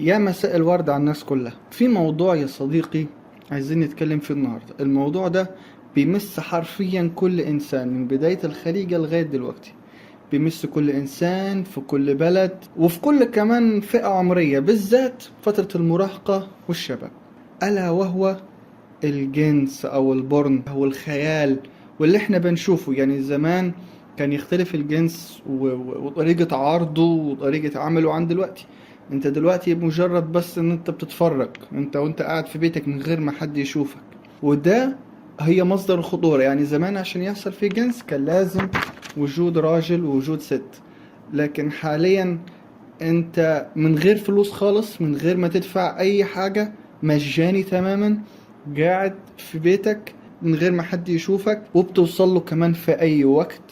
يا مساء الورد على الناس كلها. في موضوع يا صديقي عايزين نتكلم فيه النهاردة. الموضوع ده بيمس حرفيا كل إنسان من بداية الخليجة لغاية دلوقتي. بيمس كل إنسان في كل بلد وفي كل كمان فئة عمرية، بالذات فترة المراهقة والشباب، ألا وهو الجنس أو البورن أو الخيال. واللي احنا بنشوفه يعني زمان كان يختلف الجنس وطريقة عرضه وطريقة عمله عن دلوقتي. انت دلوقتي مجرد بس ان انت بتتفرج انت وانت قاعد في بيتك من غير ما حد يشوفك، وده هي مصدر الخطورة. يعني زمان عشان يحصل فيه جنس كان لازم وجود راجل ووجود ست، لكن حاليا انت من غير فلوس خالص، من غير ما تدفع اي حاجة، مجاني تماما، قاعد في بيتك من غير ما حد يشوفك، وبتوصل له كمان في اي وقت،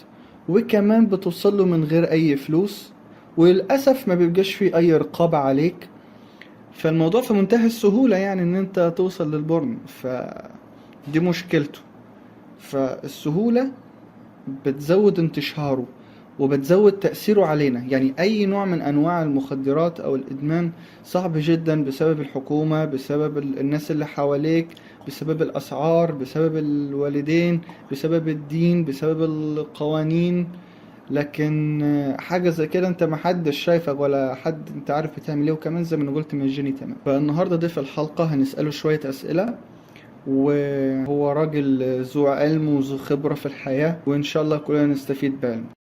وكمان بتوصل له من غير اي فلوس، وللأسف ما بيبقاش في اي رقابة عليك. فالموضوع في منتهى السهولة، يعني ان انت توصل للبورن، فدي مشكلته. فالسهولة بتزود انتشاره وبتزود تأثيره علينا. يعني أي نوع من أنواع المخدرات أو الإدمان صعب جدا بسبب الحكومة، بسبب الناس اللي حواليك، بسبب الأسعار، بسبب الوالدين، بسبب الدين، بسبب القوانين. لكن حاجة زي كده انت محدش شايفك ولا حد انت عارف بتعمل ايه، وكمان زي ما أنا قلت مجاني تمام. فالنهاردة ضيف الحلقة هنسأله شوية أسئلة، وهو راجل ذو علم وذو خبرة في الحياة، وإن شاء الله كلنا نستفيد بعلمه.